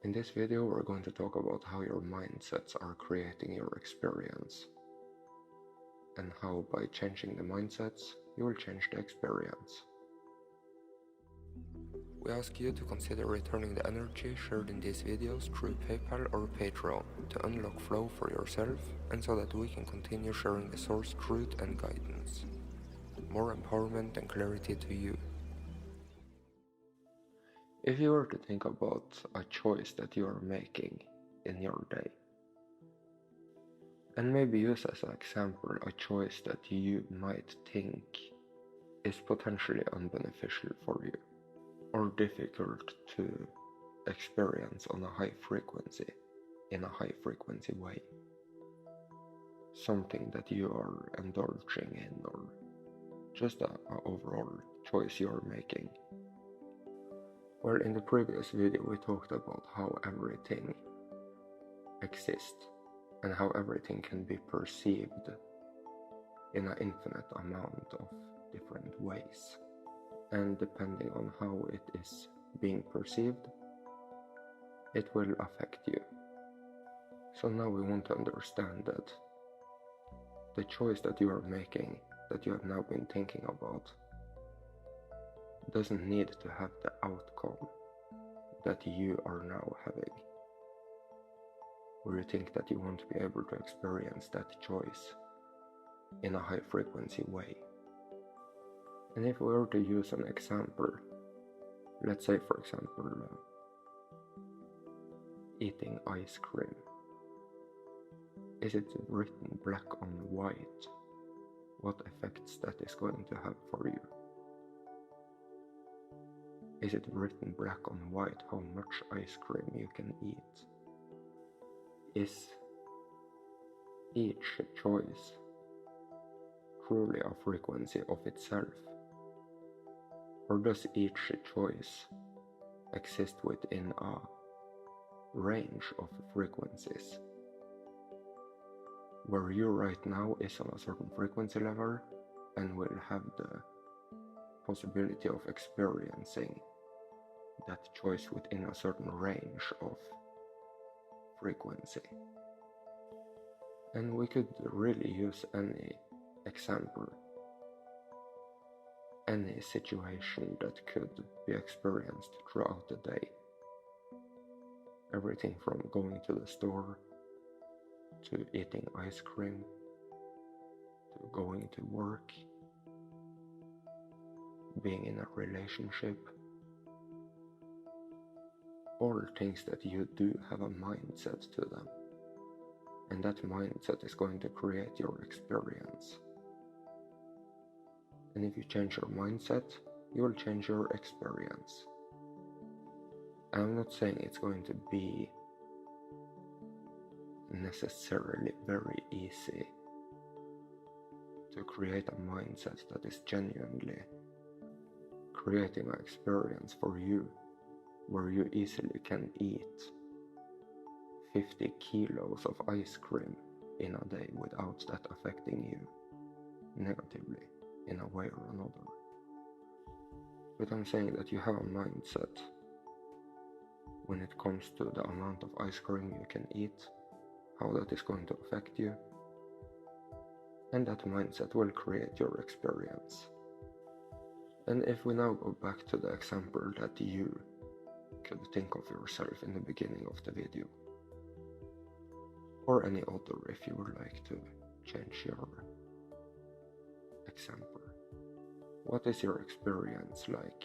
In this video, we're going to talk about how your mindsets are creating your experience, and how by changing the mindsets, you will change the experience. We ask you to consider returning the energy shared in these videos through PayPal or Patreon to unlock flow for yourself and so that we can continue sharing the source truth and guidance. More empowerment and clarity to you. If you were to think about a choice that you are making in your day, and maybe use as an example a choice that you might think is potentially unbeneficial for you, or difficult to experience on a high frequency, in a high frequency way. Something that you are indulging in, or just an overall choice you are making. Well, in the previous video we talked about how everything exists and how everything can be perceived in an infinite amount of different ways. And depending on how it is being perceived, it will affect you. So now we want to understand that the choice that you are making, that you have now been thinking about, doesn't need to have the outcome that you are now having, where you think that you won't be able to experience that choice in a high frequency way. And if we were to use an example, let's say for example eating ice cream. Is it written black on white what effects that is going to have for you? Is it written black on white how much ice cream you can eat? Is each choice truly a frequency of itself? Or does each choice exist within a range of frequencies, where you right now is on a certain frequency level and will have the possibility of experiencing that choice within a certain range of frequency? And we could really use any example, any situation that could be experienced throughout the day. Everything from going to the store, to eating ice cream, to going to work, being in a relationship. All things that you do have a mindset to them, and that mindset is going to create your experience. And if you change your mindset, you will change your experience. I'm not saying it's going to be necessarily very easy to create a mindset that is genuinely creating an experience for you where you easily can eat 50 kilos of ice cream in a day without that affecting you negatively in a way or another. But I'm saying that you have a mindset when it comes to the amount of ice cream you can eat, how that is going to affect you, and that mindset will create your experience. And if we now go back to the example that you could think of yourself in the beginning of the video, or any other if you would like to change your example. What is your experience like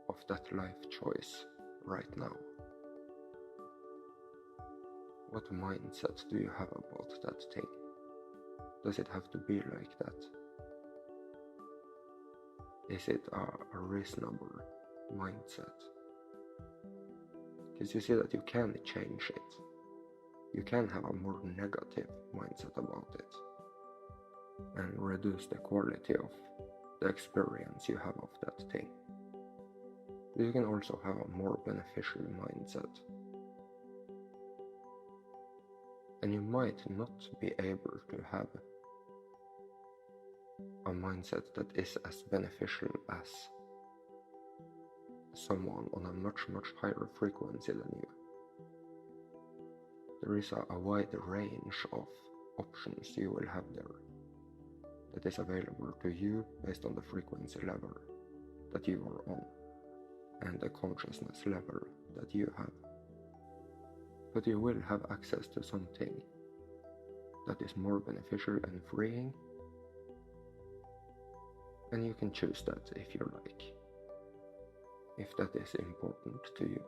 of that life choice right now? What mindset do you have about that thing? Does it have to be like that? Is it a reasonable mindset? Because you see that you can change it. You can have a more negative mindset about it and reduce the quality of the experience you have of that thing. You can also have a more beneficial mindset. And you might not be able to have a mindset that is as beneficial as someone on a much higher frequency than you. there is a wide range of options you will have there that is available to you based on the frequency level that you are on and the consciousness level that you have. But you will have access to something that is more beneficial and freeing, and you can choose that if you like, if that is important to you.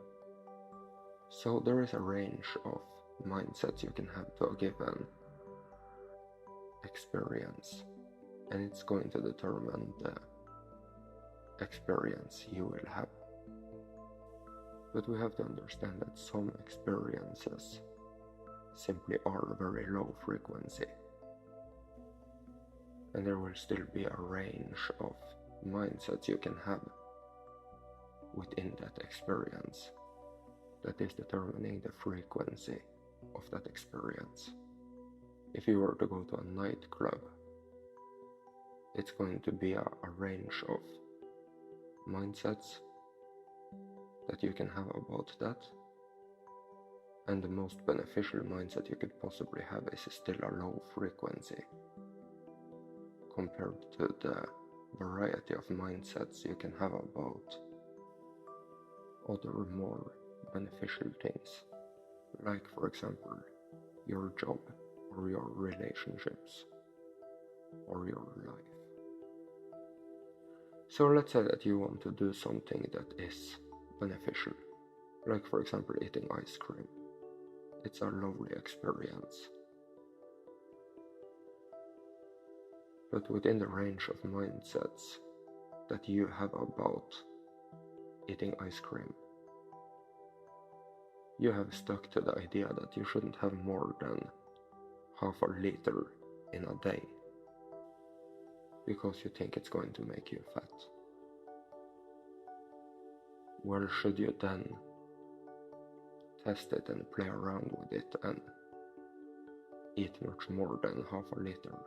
So there is a range of mindsets you can have to a given experience, and it's going to determine the experience you will have. But we have to understand that some experiences simply are very low frequency, and there will still be a range of mindsets you can have within that experience that is determining the frequency of that experience. If you were to go to a nightclub, it's going to be a range of mindsets that you can have about that, and the most beneficial mindset you could possibly have is still a low frequency compared to the variety of mindsets you can have about other more beneficial things, like for example your job or your relationships or your life. So let's say that you want to do something that is beneficial, like for example eating ice cream. It's a lovely experience. But within the range of mindsets that you have about eating ice cream, you have stuck to the idea that you shouldn't have more than half a liter in a day because you think it's going to make you fat. Well, should you then test it and play around with it and eat much more than half a liter?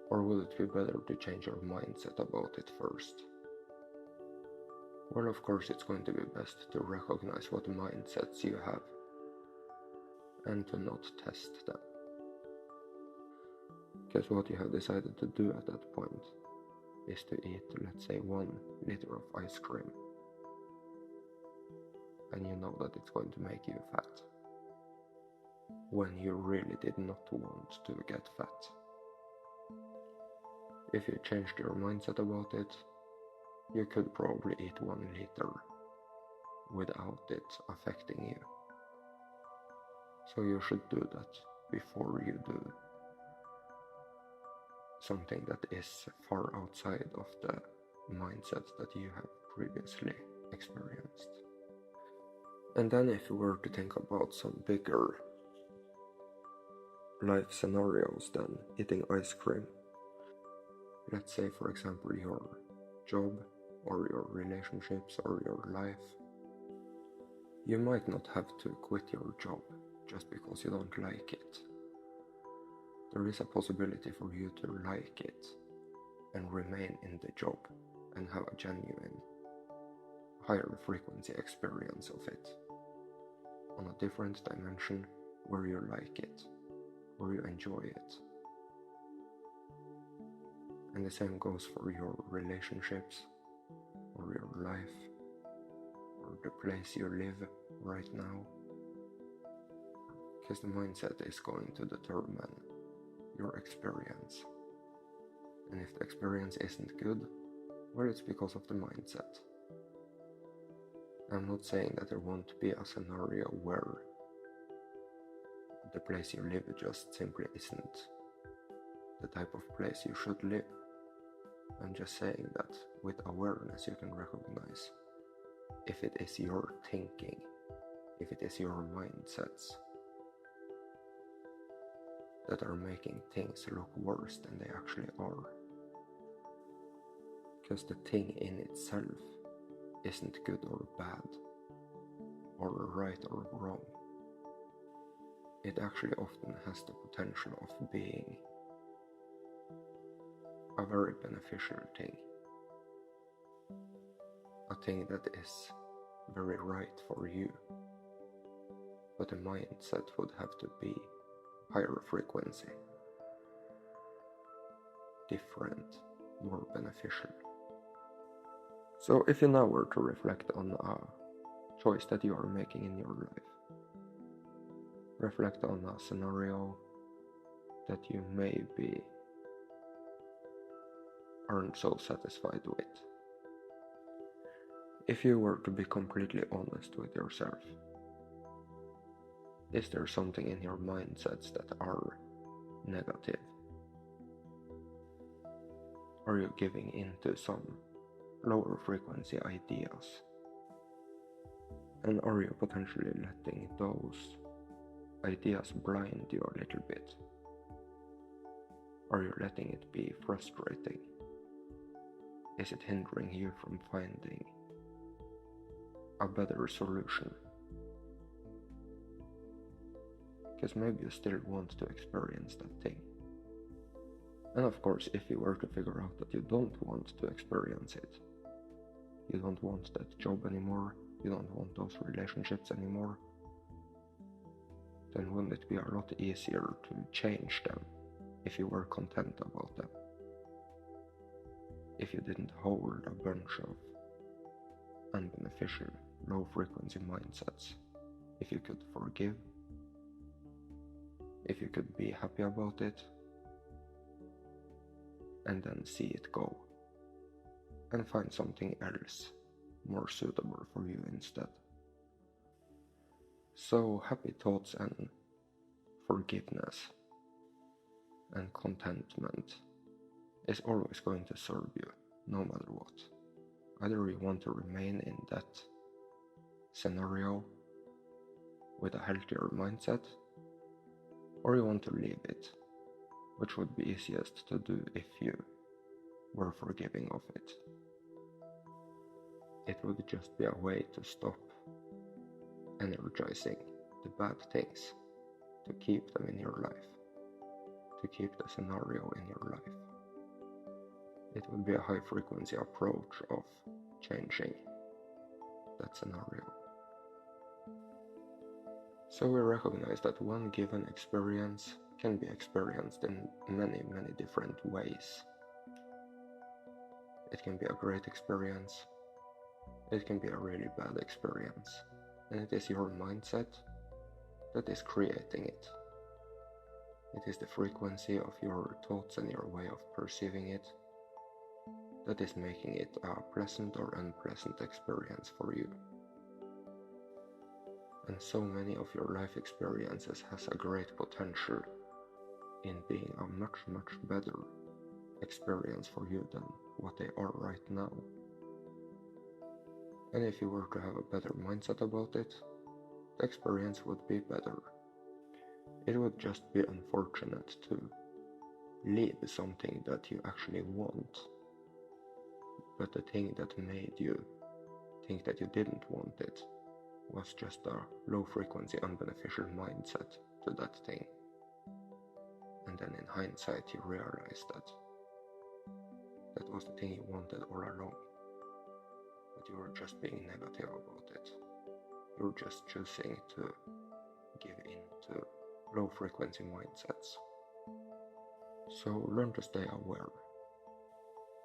Or would it be better to change your mindset about it first? Well, of course, it's going to be best to recognize what mindsets you have and to not test them. Because what you have decided to do at that point is to eat, let's say, 1 liter of ice cream, and you know that it's going to make you fat, when you really did not want to get fat. If you changed your mindset about it, you could probably eat 1 liter without it affecting you. So you should do that before you do something that is far outside of the mindset that you have previously experienced. And then if you were to think about some bigger life scenarios than eating ice cream, let's say for example your job or your relationships or your life, you might not have to quit your job just because you don't like it. There is a possibility for you to like it and remain in the job and have a genuine higher frequency experience of it on a different dimension where you like it, where you enjoy it. And the same goes for your relationships or your life or the place you live right now, because the mindset is going to determine your experience. And if the experience isn't good, well, it's because of the mindset. I'm not saying that there won't be a scenario where the place you live just simply isn't the type of place you should live. I'm just saying that with awareness you can recognize if it is your thinking, if it is your mindsets that are making things look worse than they actually are. Because the thing in itself isn't good or bad, or right or wrong. It actually often has the potential of being a very beneficial thing. A thing that is very right for you. but the mindset would have to be higher frequency, different, more beneficial. So if you now were to reflect on a choice that you are making in your life, reflect on a scenario that you maybe aren't so satisfied with. If you were to be completely honest with yourself, is there something in your mindsets that are negative? Are you giving into some lower frequency ideas? And are you potentially letting those ideas blind you a little bit? Are you letting it be frustrating? Is it hindering you from finding a better solution? Because maybe you still want to experience that thing. And of course, if you were to figure out that you don't want to experience it, you don't want that job anymore, you don't want those relationships anymore, then wouldn't it be a lot easier to change them if you were content about them? If you didn't hold a bunch of unbeneficial, low-frequency mindsets, if you could forgive, if you could be happy about it, and then see it go, and find something else more suitable for you instead. So happy thoughts and forgiveness and contentment is always going to serve you, no matter what. Either you want to remain in that scenario with a healthier mindset, or you want to leave it, which would be easiest to do if you were forgiving of it. It would just be a way to stop energizing the bad things, to keep them in your life, to keep the scenario in your life. It would be a high frequency approach of changing that scenario. So we recognize that one given experience can be experienced in many, many different ways. It can be a great experience, it can be a really bad experience, and it is your mindset that is creating it. It is the frequency of your thoughts and your way of perceiving it that is making it a pleasant or unpleasant experience for you. And so many of your life experiences has a great potential in being a much, much better experience for you than what they are right now. And if you were to have a better mindset about it, the experience would be better. It would just be unfortunate to leave something that you actually want, but the thing that made you think that you didn't want it was just a low frequency unbeneficial mindset to that thing. And then in hindsight you realize that that was the thing you wanted all along, but you were just being negative about it. You were just choosing to give in to low frequency mindsets. So learn to stay aware.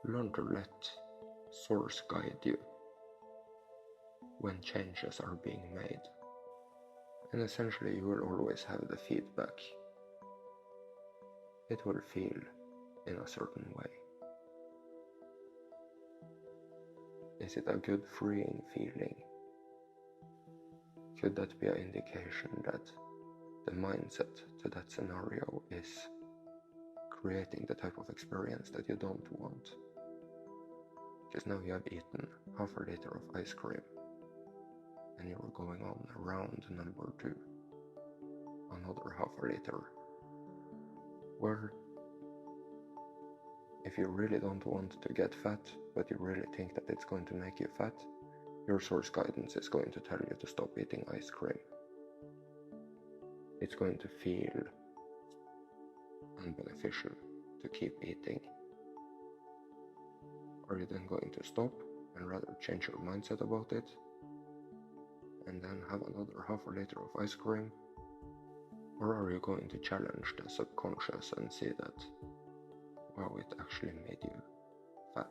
Learn to let source guide you when changes are being made. And essentially you will always have the feedback. It will feel in a certain way. Is it a good freeing feeling? Could that be an indication that the mindset to that scenario is creating the type of experience that you don't want? Because now you have eaten half a liter of ice cream and you are going on round number 2, another half a liter. Well, if you really don't want to get fat, but you really think that it's going to make you fat, your source guidance is going to tell you to stop eating ice cream. It's going to feel unbeneficial to keep eating. Are you then going to stop and rather change your mindset about it and then have another half a liter of ice cream? Or are you going to challenge the subconscious and see that, wow, it actually made you fat?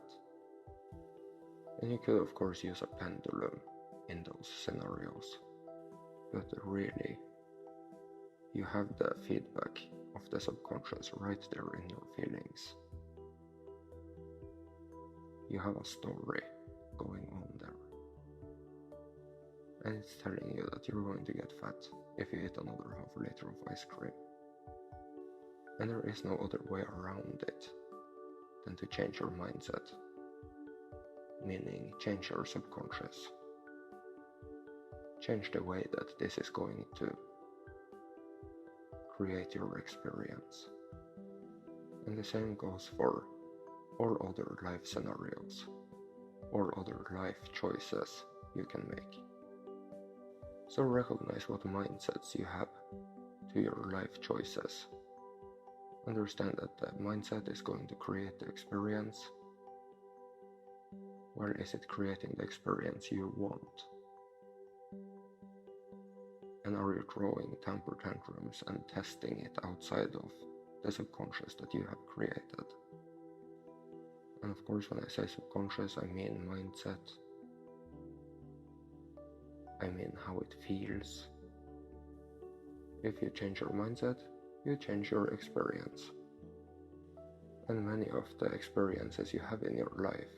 And you could of course use a pendulum in those scenarios, but really, you have the feedback of the subconscious right there in your feelings. You have a story going on there. And it's telling you that you're going to get fat if you eat another half a liter of ice cream. And there is no other way around it than to change your mindset, meaning change your subconscious. Change the way that this is going to create your experience. And the same goes for all other life scenarios, or other life choices you can make. So recognize what mindsets you have to your life choices. Understand that the mindset is going to create the experience. Well, is it creating the experience you want? And are you throwing temper tantrums and testing it outside of the subconscious that you have created? And of course, when I say subconscious, I mean mindset. I mean how it feels. If you change your mindset, you change your experience. And many of the experiences you have in your life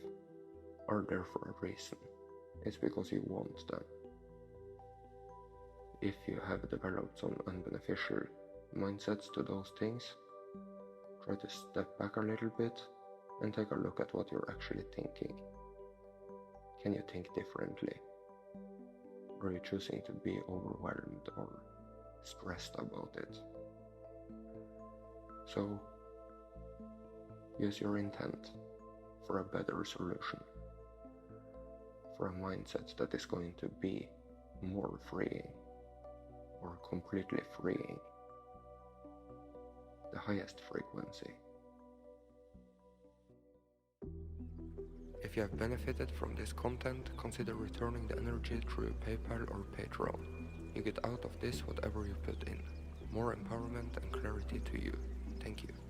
are there for a reason. It's because you want them. If you have developed some unbeneficial mindsets to those things, try to step back a little bit and take a look at what you're actually thinking. Can you think differently? Or are you choosing to be overwhelmed or stressed about it? So, use your intent for a better solution, for a mindset that is going to be more freeing or completely freeing, the highest frequency. If you have benefited from this content, consider returning the energy through PayPal or Patreon. You get out of this whatever you put in. More empowerment and clarity to you. Thank you.